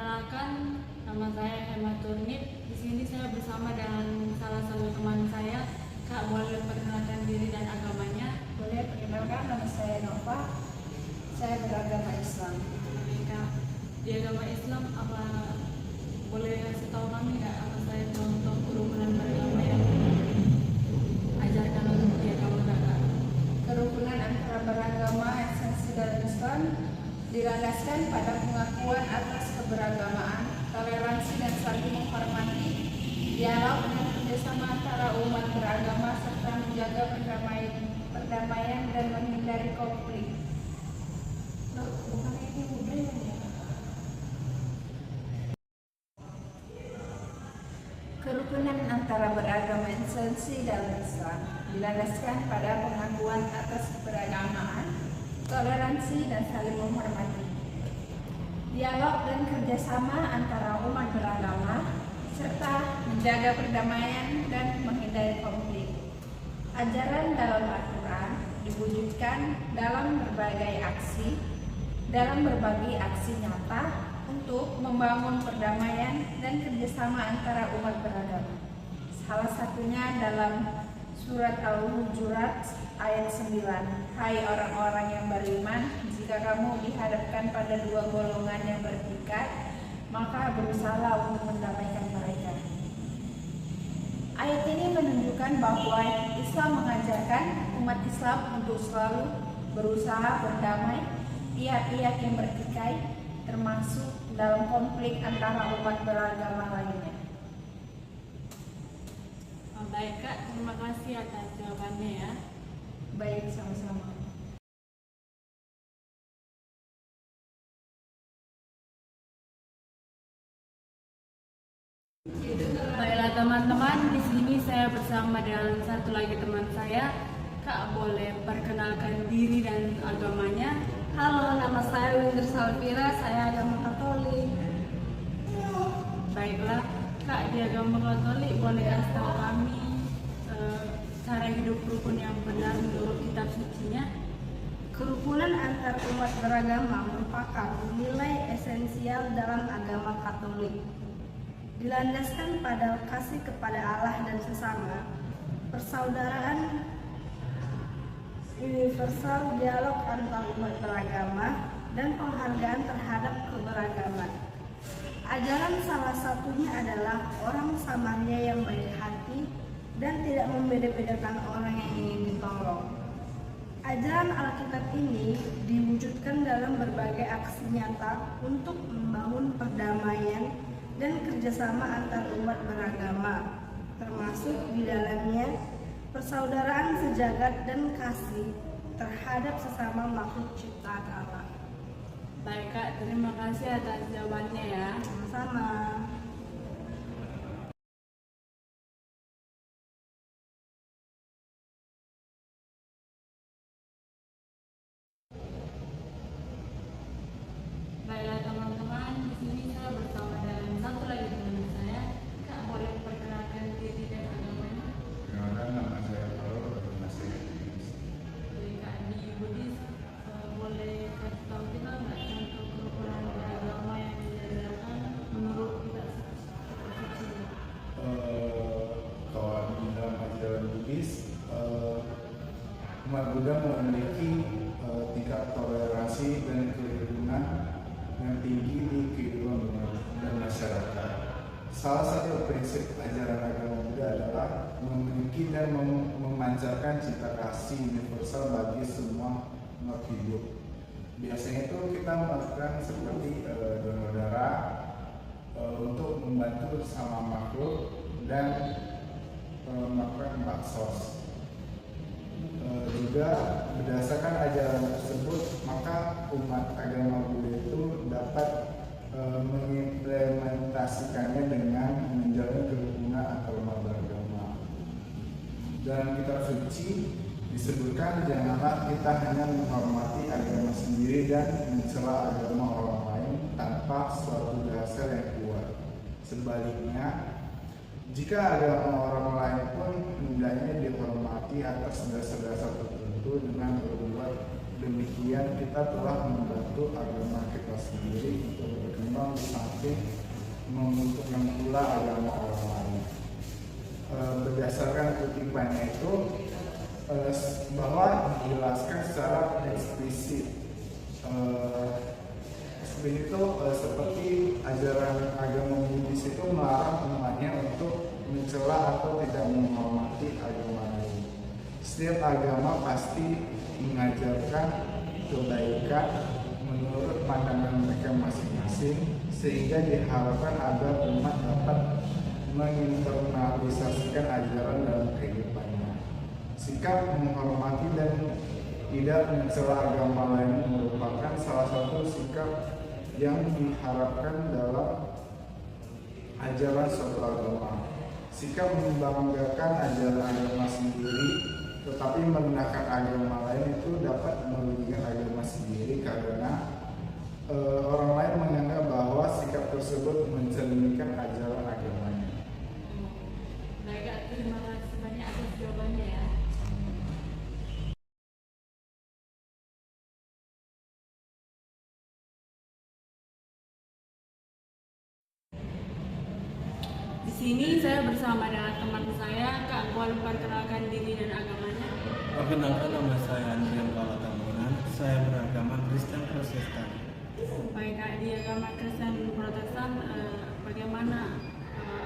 Perkenalkan, nama saya Hema Turnip. Di sini saya bersama dengan salah satu teman saya. Kak, boleh perkenalkan diri dan agamanya? Boleh, perkenalkan, nama saya Nova. Saya beragama Islam. Kak, di agama Islam apa boleh kasih tahu kami nggak apa saya contoh kerukunan beragama yang ajarkan untuk di agama Kakak? Kerukunan antara beragama esensi dalam Islam dilandaskan pada pengakuan atas keberagamaan, toleransi dan saling menghormati, dialog dan kerjasama antara umat beragama serta menjaga perdamaian dan menghindari konflik. Bukan ini budaya ya? Kerukunan antara beragama esensi dalam Islam dilandaskan pada pengakuan atas keberagamaan, toleransi dan saling menghormati, dialog dan kerjasama antara umat beragama, serta menjaga perdamaian dan menghindari konflik. Ajaran dalam Al-Quran diwujudkan dalam berbagai aksi nyata untuk membangun perdamaian dan kerjasama antara umat beragama. Salah satunya dalam Surat Al-Hujurat ayat 9. Hai orang-orang yang beriman, jika kamu dihadapkan pada dua golongan yang bertikai, maka berusahalah untuk mendamaikan mereka. Ayat ini menunjukkan bahwa Islam mengajarkan umat Islam untuk selalu berusaha berdamai pihak-pihak yang bertikai, termasuk dalam konflik antara umat beragama lainnya. Baik Kak, terima kasih atas jawabannya ya. Baik, sama-sama. Baiklah teman-teman, di sini saya bersama dengan satu lagi teman saya. Kak, boleh perkenalkan diri dan agamanya? Halo, nama saya Winter Salvira, saya agama Katolik. Baiklah, Kak, di agama Katolik boleh kasih tahu kami cara hidup rukun yang benar menurut kitab sucinya? Kerukunan antar umat beragama merupakan nilai esensial dalam agama Katolik. Dilandaskan pada kasih kepada Allah dan sesama, persaudaraan universal, dialog antar umat beragama, dan penghargaan terhadap keberagaman. Ajaran salah satunya adalah orang Samaria yang baik hati dan tidak membeda-bedakan orang yang ingin ditolong. Ajaran Alkitab ini diwujudkan dalam berbagai aksi nyata untuk membangun perdamaian dan kerjasama antar umat beragama, termasuk di dalamnya persaudaraan sejagat dan kasih terhadap sesama makhluk ciptaan Allah. Baik Kak, terima kasih atas jawabannya ya. Sama-sama. Baiklah teman-teman, di sini saya bersama dengan satu lagi teman saya. Kak, boleh perkenalkan diri dan agamanya? Perkenalkan, nama saya Paul, agama saya Buddhis. Jadi Kak, di Buddhis boleh kasih tahu kita nggak contoh kerukunan beragama yang diajarkan menurut kitab suci? Kalau di dalam ajaran Buddhis, umat Buddha memiliki tingkat toleransi dan kerukunan yang tinggi di kehidupan dan masyarakat. Salah satu prinsip ajaran agama Buddha adalah memiliki dan memancarkan cinta kasih universal bagi semua makhluk hidup. Biasanya itu kita melakukan seperti donor darah untuk membantu sama makhluk dan melakukan baksos. Juga berdasarkan ajaran tersebut, maka umat agama Buddha itu dapat mengimplementasikannya dengan menjalin kerukunan antar umat beragama. Dalam kitab suci disebutkan, janganlah kita hanya menghormati agama sendiri dan mencela agama orang lain tanpa suatu dasar yang kuat. Sebaliknya, jika agama orang lain pun hendaknya dihormati atas dasar-dasar tertentu dengan berbuat demikian kita telah membantu agama kita sendiri untuk berkembang di samping menguntungkan pula agama orang lain. Berdasarkan kutipannya itu bahwa dijelaskan secara eksplisit. Itu seperti ajaran agama Buddhis itu melarang umatnya untuk mencela atau tidak menghormati agama lain. Setiap agama pasti mengajarkan kebaikan menurut pandangan mereka masing-masing, sehingga diharapkan agar umat dapat menginternalisasikan ajaran dalam kehidupannya. Sikap menghormati dan tidak mencela agama lain merupakan salah satu sikap yang diharapkan dalam ajaran suatu agama. Sikap membanggakan ajaran agama sendiri tetapi merendahkan agama lain itu dapat merugikan agama sendiri, karena orang lain menganggap bahwa sikap tersebut mencerminkan ajaran agamanya. Baik, Kak, terima kasih banyak atas jawabannya ya. Di sini saya bersama dengan teman saya. Kak, boleh perkenalkan diri dan agamanya? Perkenalkan, nama saya Andrian Paula Tambunan. Saya beragama Kristen Protestan. Baik, Kak, di agama Kristen Protestan bagaimana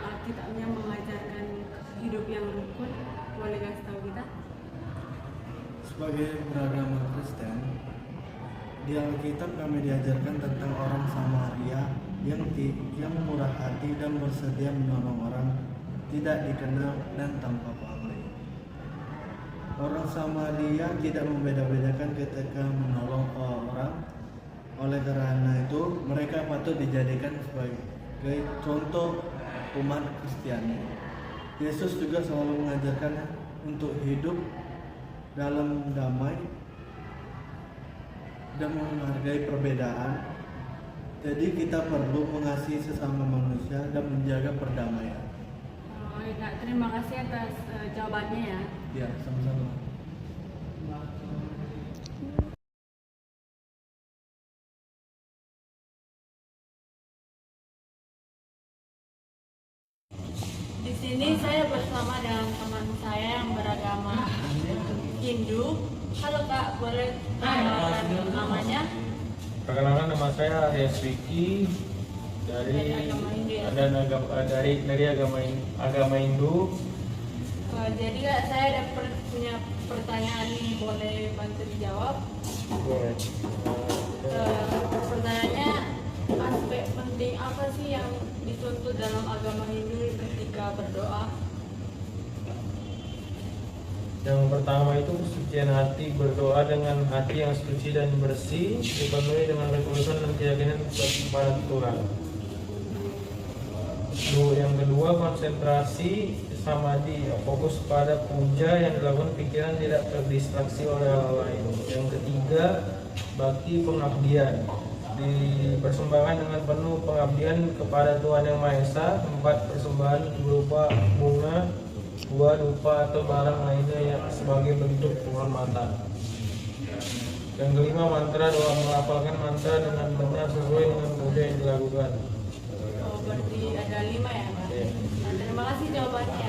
Alkitabnya mengajarkan hidup yang rukun? Boleh kasih tahu kita? Sebagai beragama Kristen, di Alkitab kami diajarkan tentang orang Samaria yang murah hati dan bersedia menolong orang tidak dikenal dan tanpa pamrih. Orang Samaria tidak membeda-bedakan ketika menolong orang. Oleh karena itu, mereka patut dijadikan sebagai contoh umat Kristiani. Yesus juga selalu mengajarkan untuk hidup dalam damai dan menghargai perbedaan. Jadi kita perlu mengasihi sesama manusia dan menjaga perdamaian. Oke, Kak, terima kasih atas jawabannya ya. Ya, sama-sama. Di sini saya bersama dengan teman saya yang beragama Hindu. Halo Kak, boleh perkenalkan namanya? Perkenalkan, nama saya Aryas Vicky dari agama Hindu. Jadi Kak, saya ada punya pertanyaan nih, boleh bantu dijawab? Boleh. Pertanyaannya, aspek penting apa sih yang dituntut dalam agama Hindu ketika berdoa? Yang pertama itu kesucian hati, berdoa dengan hati yang suci dan bersih, dipenuhi dengan ketulusan dan keyakinan kepada Tuhan. Yang kedua, konsentrasi samadhi, fokus pada puja yang dilakukan, pikiran tidak terdistraksi oleh hal lain. Yang ketiga, bakti pengabdian, dipersembahkan dengan penuh pengabdian kepada Tuhan Yang Maha Esa. 4, persembahan berupa bunga, buah, dupa atau barang lainnya yang sebagai bentuk penghormatan. Yang kelima, mantra, doa, melafalkan mantra dengan benar sesuai dengan budaya yang dilakukan. Oh, berarti ada 5 ya Kak? Iya. Nah, terima kasih jawabannya.